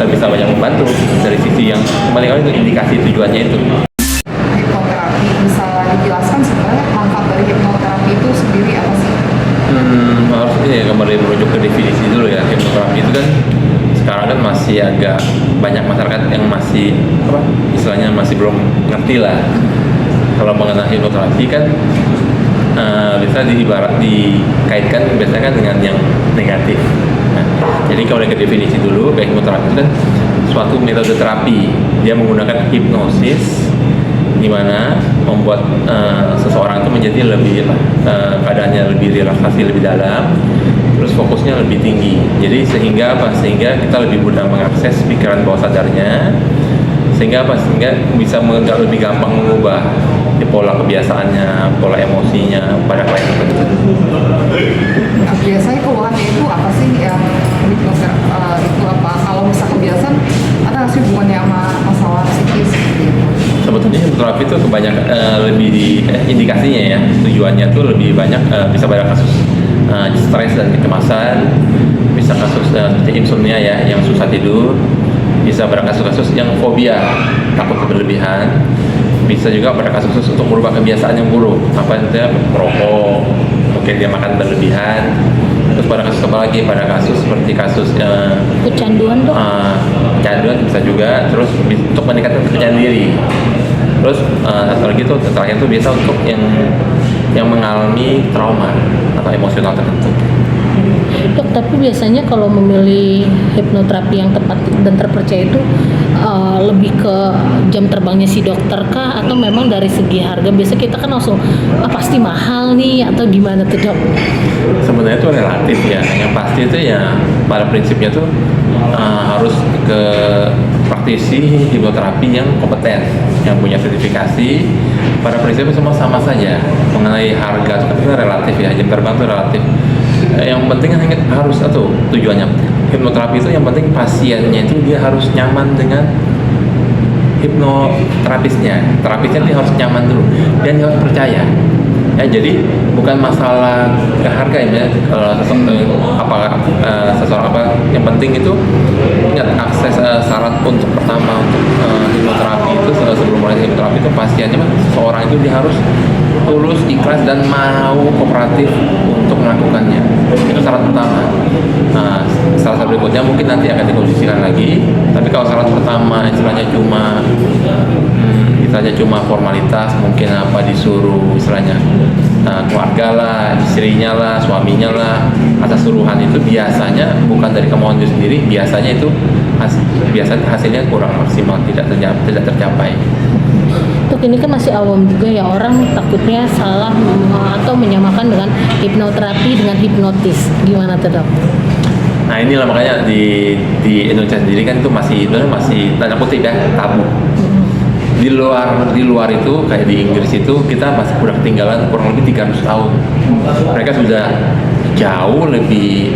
bisa banyak membantu dari sisi yang kembali lagi itu indikasi tujuannya itu. Hipnoterapi bisa dijelaskan sebenarnya manfaat dari hipnoterapi itu sendiri apa sih? Harus ini ya, kembali merujuk ke definisi dulu ya. Hipnoterapi itu kan sekarang kan masih agak banyak masyarakat yang masih apa istilahnya masih belum ngerti lah kalau mengenai hipnoterapi kan. Bisa dikaitkan biasanya kan dengan yang negatif. Nah, jadi kalau dari definisi dulu, kayak hipnoterapi itu kan suatu metode terapi. Dia menggunakan hipnosis, di mana membuat seseorang itu menjadi lebih keadaannya lebih relaksasi lebih dalam, terus fokusnya lebih tinggi. Jadi sehingga kita lebih mudah mengakses pikiran bawah sadarnya, sehingga bisa lebih gampang mengubah pola kebiasaannya, pola emosinya pada klien tertentu. Nah, biasanya keluhannya itu apa sih yang hipnoterapi itu apa? Kalau misal kebiasaan ada nggak sih hubungannya sama masalah psikis seperti itu? Sebetulnya hipnoterapi itu kebanyakan lebih di indikasinya ya, tujuannya tuh lebih banyak bisa pada kasus stres dan kecemasan, bisa kasus seperti insomnia ya, yang susah tidur, bisa pada kasus-kasus yang fobia, takut berlebihan, bisa juga pada kasus untuk merubah kebiasaan yang buruk, apa itu merokok, mungkin dia makan berlebihan. Terus pada kasus apa lagi? Pada kasus seperti kasus kecanduan dok. Kecanduan bisa juga. Terus untuk meningkatkan kepercayaan diri. Terus satu lagi tuh terakhir tuh biasa untuk yang mengalami trauma atau emosional tertentu. Dok, tapi biasanya kalau memilih hipnoterapi yang tepat dan terpercaya itu lebih ke jam terbangnya si dokter kah, atau memang dari segi harga? Biasa kita kan langsung pasti mahal nih, atau gimana tuh dok? Sebenarnya itu relatif ya. Yang pasti itu ya pada prinsipnya tuh harus ke praktisi hipnoterapi yang kompeten, yang punya sertifikasi. Pada prinsipnya semua sama saja. Mengenai harga itu kan relatif ya, jam terbang itu relatif. Yang penting kan harus tujuannya hipnoterapi itu yang penting pasiennya itu dia harus nyaman dengan hipnoterapisnya. Terapisnya dia harus nyaman dulu dan dia harus percaya. Ya, jadi bukan masalah harga ya. Kalau seseorang apa yang penting itu ingat akses syarat untuk pertama untuk hipnoterapi itu sebelum mulai hipnoterapi itu pasiennya seseorang itu dia harus tulus, ikhlas dan mau kooperatif untuk melakukannya. Itu syarat pertama. Nah, syarat berikutnya mungkin nanti akan dikondisikan lagi. Tapi kalau syarat pertama istilahnya cuma formalitas, mungkin apa disuruh istilahnya keluarga lah, istrinya lah, suaminya lah, atas suruhan itu biasanya bukan dari kemauan diri sendiri, biasanya itu hasilnya kurang maksimal, tidak tercapai. Dok, ini kan masih awam juga ya, orang takutnya salah atau menyamakan dengan hipnoterapi dengan hipnotis. Gimana tuh dok? Nah inilah makanya di Indonesia sendiri kan itu masih tanda kutip ya tabu. Di luar itu kayak di Inggris itu kita masih kurang ketinggalan kurang lebih 300 tahun. Mereka sudah jauh lebih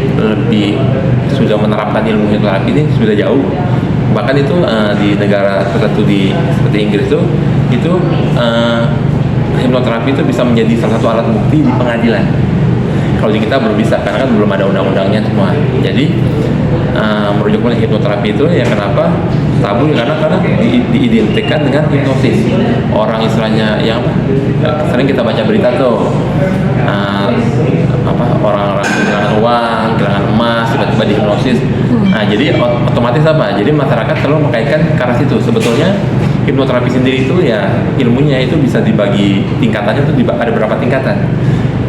sudah menerapkan ilmu hipnoterapi ini sudah jauh. Bahkan itu di negara tertentu seperti Inggris itu hipnoterapi itu bisa menjadi salah satu alat bukti di pengadilan. Kalau di kita belum bisa karena kan belum ada undang-undangnya semua. Jadi merujuk ke hipnoterapi itu ya kenapa tabu ya karena diidentikan dengan hipnosis. Orang istilahnya yang sering kita baca berita tuh orang-orang kehilangan uang, kehilangan emas, tiba-tiba dihipnosis. Nah jadi otomatis apa? Jadi masyarakat selalu mengkaitkan ke arah situ. Sebetulnya hipnoterapi sendiri itu ya ilmunya itu bisa dibagi tingkatannya tuh ada berapa tingkatan.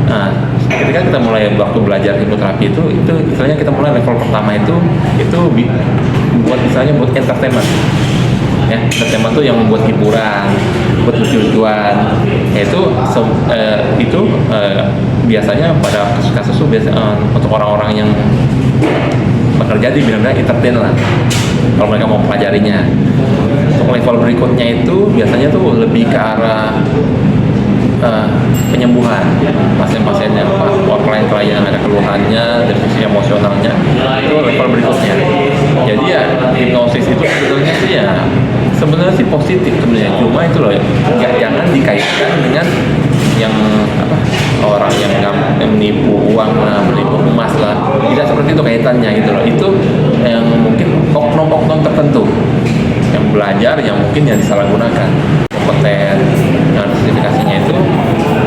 Nah, ketika kita mulai waktu belajar hipnoterapi itu istilahnya kita mulai level pertama itu buat misalnya buat entertainment. Ya, entertainment tuh yang membuat hiburan, buat lucu-lucuan. Itu biasanya pada kasus-kasus itu untuk orang-orang yang bekerja di bidang entertain lah. Kalau mereka mau pelajarinya. Untuk level berikutnya itu biasanya tuh lebih ke arah penyembuhan pasien-pasien yang klien-klien yang ada keluhannya dari sisi emosionalnya itu level berikutnya. Jadi ya hipnosis itu sebenarnya sih positif sebenarnya, cuma itu loh jangan dikaitkan dengan yang orang yang menipu uang lah, menipu emas lah, tidak seperti itu kaitannya gitu loh. Itu yang mungkin hoax oknum-oknum tertentu yang belajar yang mungkin yang disalahgunakan kompeten dengan sertifikasinya itu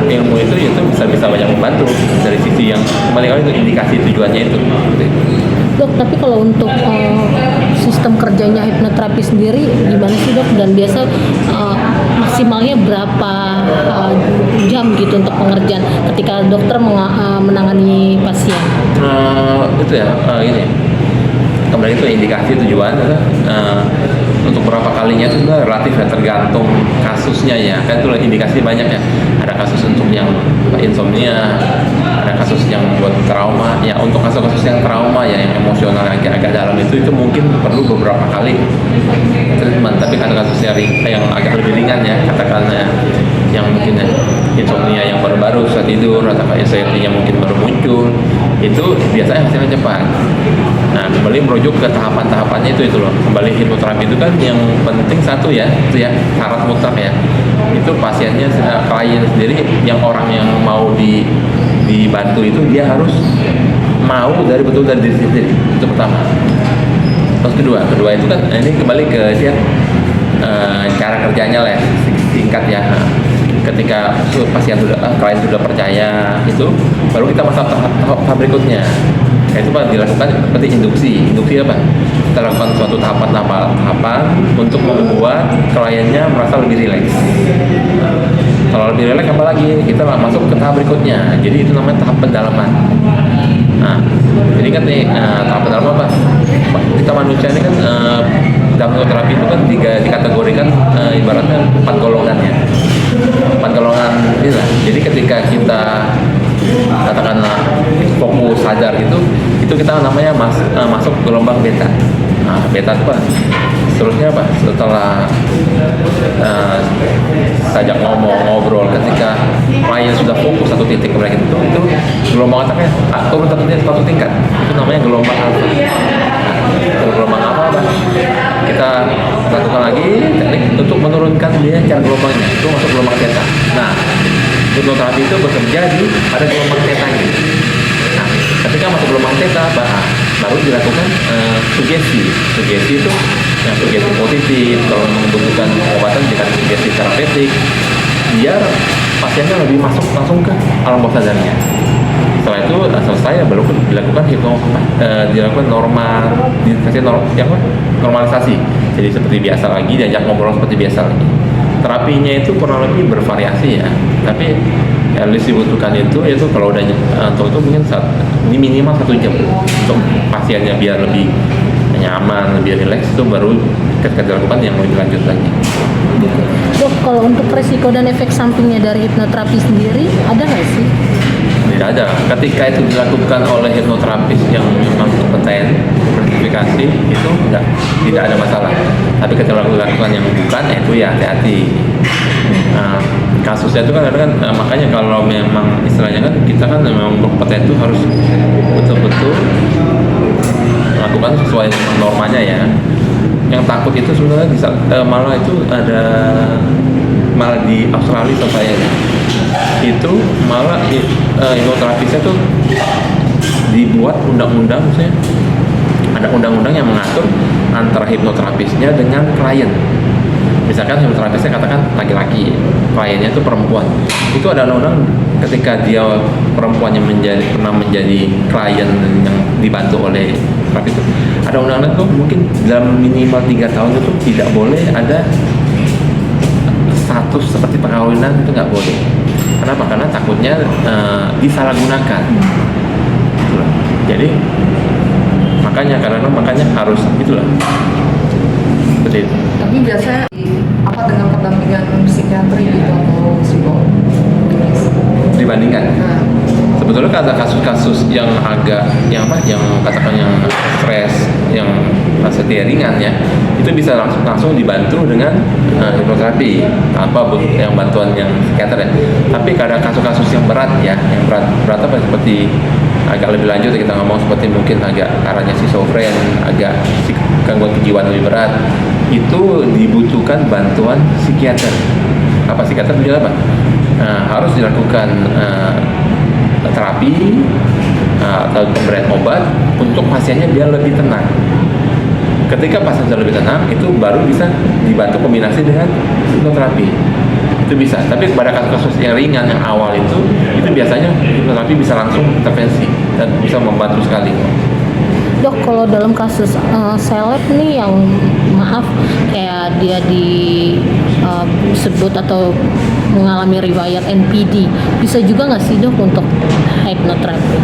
ilmu itu bisa banyak membantu dari sisi yang kembali lagi itu indikasi tujuannya itu. Dok, tapi kalau untuk sistem kerjanya hipnoterapi sendiri gimana sih dok? Dan biasa maksimalnya berapa jam gitu untuk pengerjaan ketika dokter menangani pasien? Itu ya, ini kembali itu indikasi tujuan untuk berapa kalinya itu relatif ya, tergantung kasusnya ya, kan itu indikasi banyak ya. Ada kasus untuk yang insomnia, ada kasus yang buat trauma ya. Untuk kasus-kasus yang trauma ya, yang emosional agak dalam itu mungkin perlu beberapa kali treatment. Tapi kasus yang agak lebih ringan ya, katakanlah yang mungkin ya, insomnia yang baru-baru susah tidur atau anxiety-nya mungkin baru muncul, itu biasanya hasilnya cepat. Nah, kembali merujuk ke tahapan-tahapannya itu loh. Kembali hipnoterapi itu kan yang penting satu ya, itu ya syarat mutlak ya. Itu pasiennya, klien sendiri, yang orang yang mau dibantu itu dia harus mau dari diri sendiri. Itu pertama. Terus kedua itu kan ini kembali ke dia cara kerjanya lah, singkat ya. Ketika klien sudah percaya itu, baru kita masuk tahap berikutnya. Itu Pak dilakukan seperti induksi apa? Kita lakukan suatu tahapan untuk membuat kliennya merasa lebih rileks. Kalau lebih rileks apalagi kita masuk ke tahap berikutnya. Jadi itu namanya tahap pendalaman. Nah, jadi kan nih tahap pendalaman apa? Kita manusia ini kan dalam hipnoterapi itu kan dikategorikan ibaratnya 4 golongan ya. 4 golongan inilah. Jadi ketika kita katakanlah fokus sadar itu kita namanya masuk gelombang beta. Nah, beta itu apa? Seterusnya apa? Setelah sajak ngobrol, ketika klien sudah fokus satu titik mereka itu gelombang otaknya turun satu tingkat. Itu namanya gelombang alfa. Kalau gelombang apa? Kita lakukan lagi teknik untuk menurunkan dia cara gelombangnya. Itu masuk gelombang theta. Nah, hipnoterapi itu bekerja pada gelombang theta-nya. Nah, ketika masuk gelombang theta, baru dilakukan sugesti. Sugesti itu yang sugesti positif. Kalau membutuhkan pengobatan dikasih sugesti terapeutik, biar pasiennya lebih masuk langsung ke alam bawah sadarnya. Setelah itu selesai ya baru dilakukan dilakukan normalisasi. Jadi seperti biasa lagi, diajak ngobrol seperti biasa lagi. Terapinya itu kurang lebih bervariasi ya, tapi yang dibutuhkan itu kalau udah untuk itu mungkin minimal 1 jam untuk pasiennya biar lebih nyaman, lebih rileks, itu baru ketika dilakukan yang lebih lanjut lagi. Dok, kalau untuk resiko dan efek sampingnya dari hipnoterapi sendiri ada nggak sih? Tidak ada. Ketika itu dilakukan oleh hipnoterapis yang memang kompeten, sertifikasi, itu tidak ada masalah. Tapi ketika dilakukan yang bukan, itu ya hati-hati. Nah, kasusnya itu kan makanya kalau memang istilahnya kan kita kan memang kompeten itu harus betul-betul melakukan sesuai dengan normanya ya. Yang takut itu sebenarnya malah itu malah di Australia saya itu malah hipnoterapisnya tuh dibuat undang-undang, misalnya ada undang-undang yang mengatur antara hipnoterapisnya dengan klien. Misalkan hipnoterapisnya katakan laki-laki, kliennya itu perempuan, itu ada undang-undang ketika dia perempuannya pernah menjadi klien yang dibantu oleh terapis itu, ada undang-undang tuh mungkin dalam minimal 3 tahun itu tidak boleh ada status seperti perkawinan, itu nggak boleh. Kenapa? Karena takutnya disalahgunakan. Jadi makanya harus itulah. Seperti itu. Tapi biasanya dengan pendampingan psikiatri gitu atau psikolog dibandingkan. Nah, Sebetulnya ada kasus-kasus yang katakan yang stres, yang sedih ringan ya, itu bisa langsung dibantu dengan hipnoterapi tanpa yang bantuan yang psikiater ya. Tapi ada kasus-kasus yang berat ya, yang berat apa seperti agak lebih lanjut kita ngomong seperti mungkin agak arahnya schizofren, agak gangguan kejiwaan lebih berat, itu dibutuhkan bantuan psikiater. Apa psikiater dia apa? Harus dilakukan terapi atau pemberian obat untuk pasiennya biar lebih tenang. ketika pasien sudah lebih tenang, itu baru bisa dibantu kombinasi dengan hipnoterapi. Itu bisa. Tapi pada kasus-kasus yang ringan yang awal itu biasanya hipnoterapi bisa langsung intervensi dan bisa membantu sekali. Dok, kalau dalam kasus seleb nih yang maaf kayak dia disebut atau mengalami riwayat NPD, bisa juga nggak sih dok untuk hipnoterapi?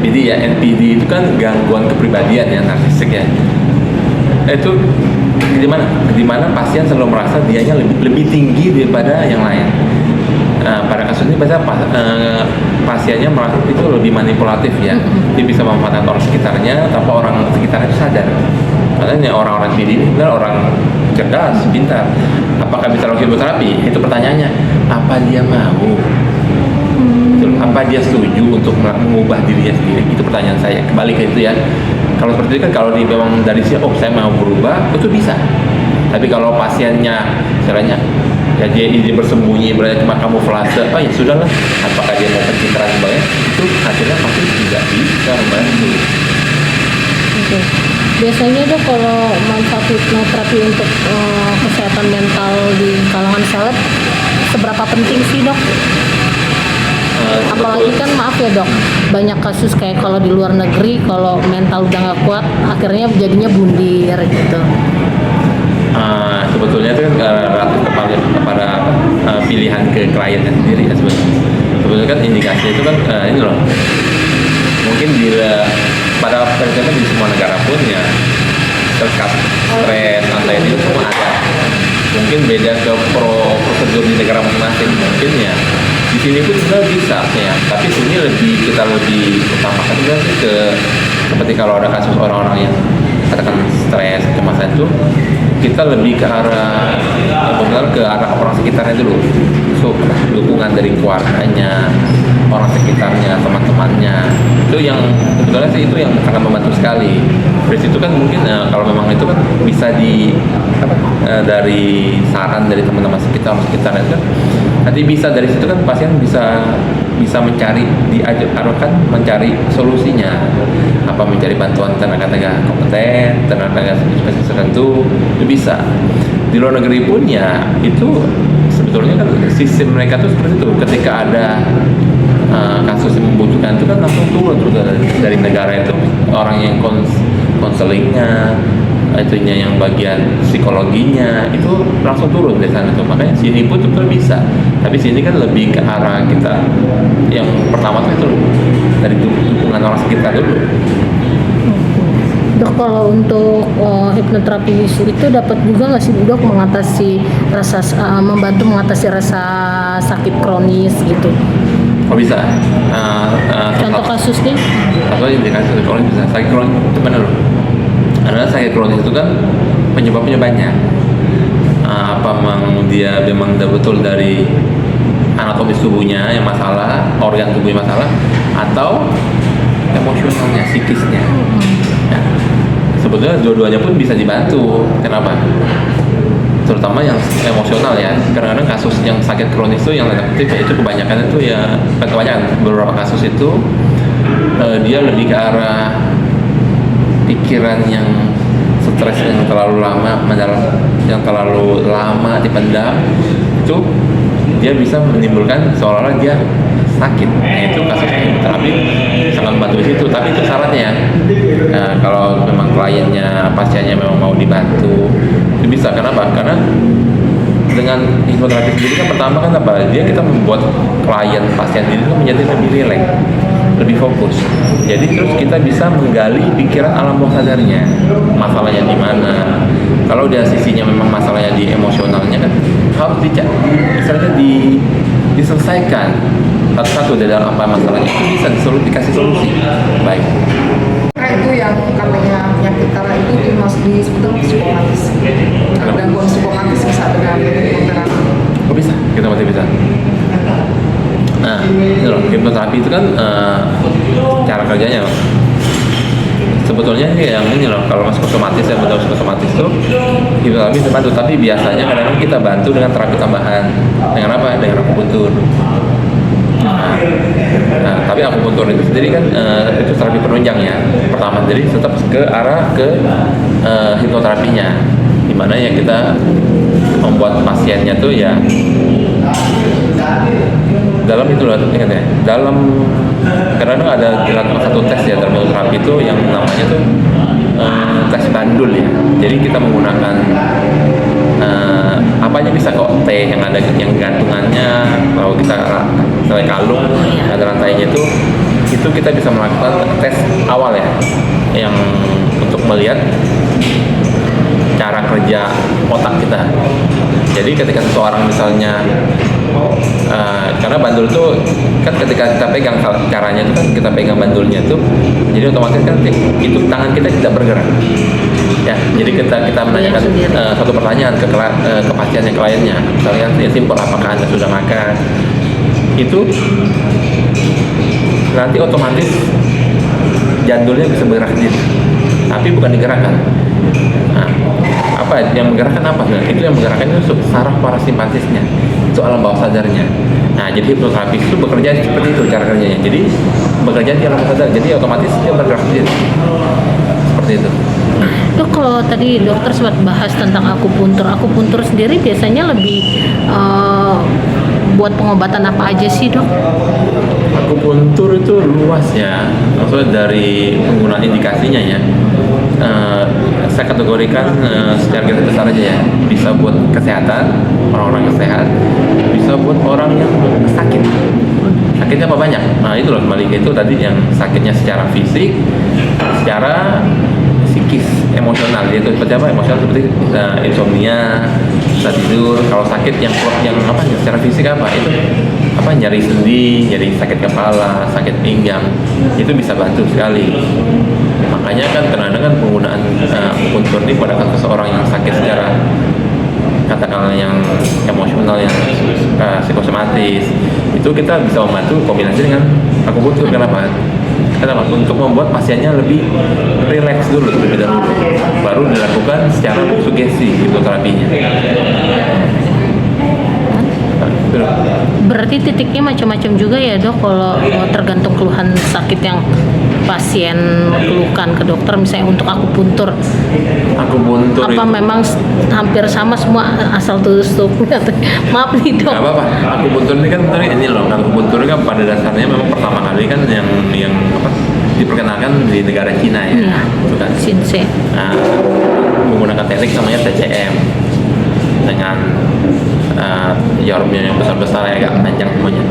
NPD itu kan gangguan kepribadian ya, narsistik ya. Itu di mana pasien selalu merasa dianya lebih tinggi daripada yang lain. Pada kasus ini biasanya pasiennya merasa itu lebih manipulatif ya. Dia bisa memanfaatkan orang sekitarnya tanpa orang sekitarnya itu sadar. Makanya orang-orang NPD ini benar orang cerdas, pintar. Apakah bisa lakukan hipnoterapi? Itu pertanyaannya. Apa dia mau? Apa dia setuju untuk mengubah dirinya sendiri? Itu pertanyaan saya. Kembali ke itu ya. Kalau seperti itu kan kalau dia memang dari sini, saya mau berubah, itu bisa. Tapi kalau pasiennya, caranya ya dia bersembunyi, berarti cuma kamuflase, oh ya sudahlah. Apakah dia mau pencitraan sebagainya? Itu hasilnya pasti tidak bisa membantu. Oke. Biasanya dok kalau manfaat hipnoterapi untuk kesehatan mental di kalangan seleb seberapa penting sih dok? Apalagi kan maaf ya dok, banyak kasus kayak kalau di luar negeri kalau mental udah nggak kuat akhirnya jadinya bundir gitu. Sebetulnya itu kan relatif kepada pilihan ke kliennya sendiri ya sebetulnya kan indikasi itu kan ini loh, mungkin pada prinsipnya di semua negara pun ya stres, anxiety itu semua ada. Mungkin beda ke prosedur di negara masing-masing, mungkin ya di sini pun juga bisa ya, tapi sini kita lebih utamakan juga sih seperti kalau ada kasus orang-orang yang katakan stres, kecemasan itu kita lebih ke arah orang sekitarnya dulu. So, dukungan dari keluarganya, orang sekitarnya, teman-temannya, itu yang sebetulnya sih itu yang akan membantu sekali. Dari situ kan mungkin kalau memang itu kan bisa dari saran dari teman-teman sekitarnya itu kan nanti bisa dari situ kan pasien bisa diarahkan mencari solusinya, mencari bantuan tenaga kompeten, tenaga spesialis tertentu, itu bisa. Di luar negeri pun ya itu sebetulnya kan sistem mereka tuh seperti itu. Ketika ada kasus yang membutuhkan itu kan langsung turun dari negara itu orang yang konselingnya, itunya yang bagian psikologinya itu langsung turun dari sana tuh. Makanya sini pun betul bisa, tapi sini kan lebih ke arah kita yang pertama tuh itu dari dukungan orang sekitar dulu. Dok, kalau untuk hipnoterapi itu dapat juga nggak sih dok membantu mengatasi rasa sakit kronis gitu? Oh bisa. Contoh kasusnya? Atau indikasi sakit kronis bisa. Sakit kronis itu mana dulu? Adalah sakit kronis itu kan penyebabnya banyak. Dia memang betul dari anatomis tubuhnya yang masalah, organ tubuhnya masalah, atau emosionalnya, psikisnya. Ya. Sebetulnya dua-duanya pun bisa dibantu. Kenapa? Terutama yang emosional ya. Kadang-kadang kasus yang sakit kronis itu yang aktif itu kebanyakan itu ya beberapa kasus itu dia lebih ke arah pikiran yang stres yang terlalu lama dipendam, itu dia bisa menimbulkan seolah-olah dia sakit. Nah itu kasus hipnoterapi sangat membantu di situ. Tapi itu syaratnya. Nah, kalau memang kliennya, pasiennya memang mau dibantu, itu bisa. Kenapa? Karena dengan hipnoterapi sendiri kan pertama kan kita membuat klien pasien itu menjadi lebih rileks, lebih fokus. Jadi terus kita bisa menggali pikiran alam bawah sadarnya, masalahnya di mana. Kalau dari sisinya memang masalahnya di emosionalnya kan harus diselesaikan satu-satu dari dalam apa masalahnya, itu bisa dikasih solusi. Baik. Itu yang katanya penyakit Kara itu disebut psikopatis. Gangguan psikopatis bisa dengan hipnoterapi. Oh bisa, kita masih bisa. Nah, ini loh, hipnoterapi itu kan cara kerjanya loh. Sebetulnya yang ini loh, kalau masuk otomatis ya, betul otomatis tuh hipnoterapi bisa bantu, tapi biasanya kadang-kadang kita bantu dengan terapi tambahan. Dengan apa? Dengan akupuntur. Nah, tapi akupuntur itu sendiri kan itu terapi penunjang ya. Pertama sendiri tetap ke arah ke hipnoterapinya, dimana ya kita membuat pasiennya tuh ya dalam itu loh, ingat ya, dalam kadang ada dilakukan satu tes ya dalam hipnoterapi itu yang namanya tuh tes bandul ya. Jadi kita menggunakan apa aja bisa kok, teh yang ada yang gantungannya, kalau kita teh kalung ada rantainya itu kita bisa melakukan tes awal ya, yang untuk melihat cara kerja otak kita. Jadi ketika seseorang misalnya karena bandul itu kan ketika kita pegang, caranya itu kan kita pegang bandulnya tuh, jadi otomatis kan itu tangan kita tidak bergerak ya. Jadi kita menanyakan satu pertanyaan ke pasien yang kliennya, misalnya ya simpel, apakah Anda sudah makan, itu nanti otomatis jandulnya bisa bergerak sendiri, tapi bukan digerakkan. Nah, apa yang menggerakkan apa? Nah, itu yang menggerakkan itu saraf parasimpatisnya, itu alam bawah sadarnya. Nah, jadi hipnoterapis itu bekerja seperti itu cara kerjanya. Jadi bekerja di alam bawah sadar, jadi otomatis dia bergerak sendiri. Seperti itu. Dok, kalau tadi dokter sempat bahas tentang akupuntur sendiri biasanya lebih buat pengobatan apa aja sih, Dok? Akupuntur itu luas ya, maksudnya dari penggunaan indikasinya ya. Saya kategorikan secara garis besar aja ya, bisa buat kesehatan, orang-orang yang sehat, bisa buat orang yang sakit. Sakitnya apa banyak? Nah itu loh, kembali ke itu tadi, yang sakitnya secara fisik, secara psikis, emosional. Itu seperti apa? Emosional seperti insomnia, susah tidur. Kalau sakit yang apa? Secara fisik apa? Itu apa? Nyeri sendi, nyeri sakit kepala, sakit pinggang, itu bisa bantu sekali. Makanya kan kadang-kadang penggunaan akupuntur ini pada seseorang yang sakit secara katakanlah yang emosional, yang psikosomatis, itu kita bisa membantu kombinasi dengan akupuntur. Kenapa? Untuk membuat pasiennya lebih rileks dulu terlebih dahulu, baru dilakukan secara sugesti hipnoterapinya. Berarti titiknya macam-macam juga ya, Dok, kalau tergantung keluhan sakit yang pasien keluhkan ke dokter. Misalnya untuk akupuntur apa itu memang hampir sama semua asal tutup? Maaf nih, Dok. nggak apa-apa. Akupuntur ini kan ini loh, akupuntur kan pada dasarnya memang pertama kali kan yang apa, diperkenalkan di negara Cina ya, bukan? Shinsei. Nah, menggunakan teknik namanya TCM dengan jarumnya yang besar-besar ya, agak panjang semuanya.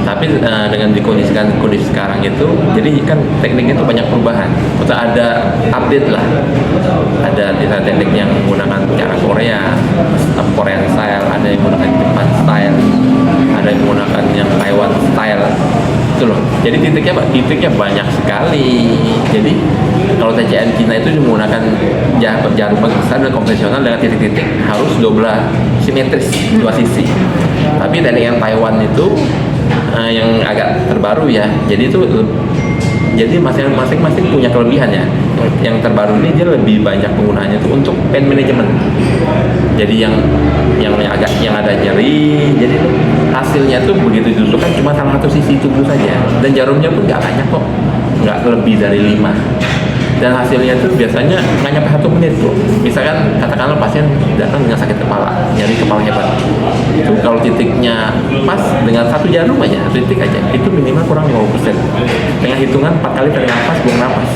Tapi dengan dikondisikan kondisi sekarang itu, jadi kan tekniknya itu banyak perubahan. Maksudnya ada update lah. Ada teknik yang menggunakan cara Korea, Korean style, ada yang menggunakan Jepang style, ada yang menggunakan yang Taiwan style. Itu loh. Jadi titiknya banyak sekali. Jadi kalau TCM Cina itu menggunakan jarum besar dan konvensional dengan titik-titik harus dobla simetris dua sisi. Tapi teknik yang Taiwan itu yang agak terbaru ya. Jadi masing-masing punya kelebihan ya. Yang terbaru ini dia lebih banyak penggunaannya itu untuk pain management. Jadi yang ada nyeri, jadi hasilnya tuh begitu ditusukkan cuma salah satu sisi tubuh saja, dan jarumnya pun nggak banyak kok, nggak lebih dari 5. Dan hasilnya tuh biasanya nggak nyampe 1 menit tuh. Misalkan katakanlah pasien datang dengan sakit kepala, nyeri kepala hebat, itu kalau titiknya pas dengan 1 jarum aja, 1 titik aja, itu minimal kurang 50%. Dengan hitungan 4 kali tarik nafas, buang nafas.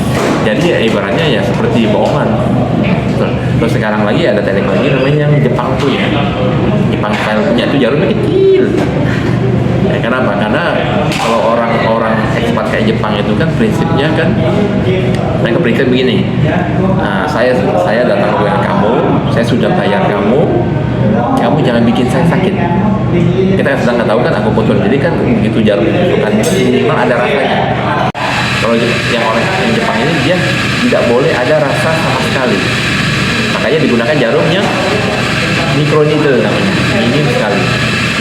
Jadi ya ibaratnya ya seperti bohongan. Terus sekarang lagi ada teknik lagi namanya yang Jepang punya, Jepang style punya, itu jarumnya kecil. Ya, kenapa? Karena kalau orang-orang ekspat kayak Jepang itu kan prinsipnya kan mereka prinsip begini. Nah, saya datang ke kamu, saya sudah bayar kamu jangan bikin saya sakit. Kita sedang tahu kan akupuntur, jadi kan begitu jarum ditusukkan minimal ada rasanya. Kalau yang orang yang Jepang ini dia tidak boleh ada rasa sama sekali. Makanya digunakan jarum yang microneedle namanya, minim sekali,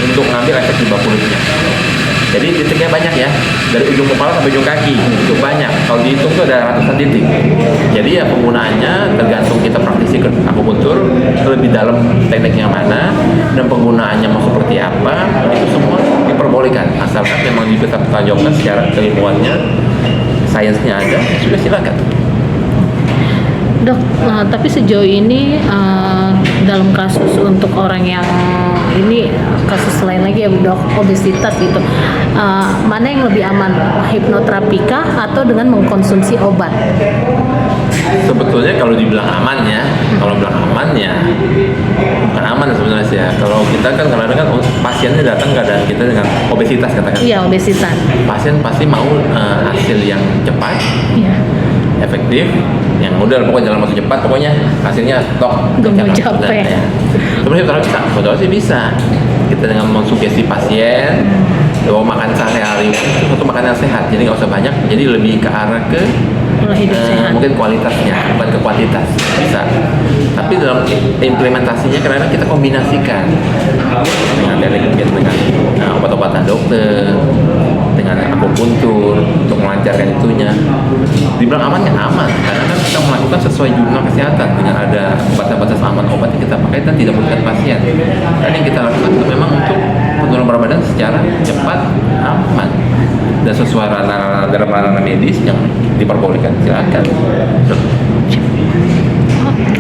untuk mengambil efek di bawah kulitnya. Jadi titiknya banyak ya, dari ujung kepala sampai ujung kaki, itu banyak. Kalau dihitung tuh ada ratusan titik. Jadi ya penggunaannya tergantung kita praktisi akupuntur lebih dalam tekniknya mana dan penggunaannya mau seperti apa, itu semua diperbolehkan asalkan memang dipertanggungjawabkan secara keilmuannya, sainsnya ada, ya sudah silakan. Dok, tapi sejauh ini dalam kasus untuk orang yang ini kasus lain lagi ya dok, obesitas gitu, mana yang lebih aman, hipnoterapi kah atau dengan mengkonsumsi obat? Sebetulnya kalau dibilang aman ya, kalau bilang aman ya bukan aman sebenarnya sih ya. Kalau kita kan kadang-kadang kan pasiennya datang keadaan kita dengan obesitas katakan. Iya, obesitas. Pasien pasti mau hasil yang cepat, Iya. efektif, yang mudah pokoknya dalam waktu cepat, pokoknya hasilnya tok. Gak mau Jangan- capek. ya. Sebenarnya kalau bisa, betul sih bisa. Kita dengan mensugesti pasien bahwa makan sehari-hari itu suatu makanan sehat, jadi nggak usah banyak, jadi lebih ke arah ke Pola hidup sehat. mungkin kualitasnya, bukan ke kuantitas, bisa. Tapi dalam implementasinya kadang-kadang kita kombinasikan dengan teknik dengan obat-obatan dokter, dengan akupuntur untuk melancarkan itunya. Dibilang aman ya aman, karena kan kita melakukan sesuai jurnal kesehatan dengan ada batas-batas aman obat yang kita pakai dan tidak merugikan pasien. Dan yang kita lakukan itu memang untuk penurunan berat badan secara cepat, aman dan sesuai dalam ranah medis yang diperbolehkan. Silakan.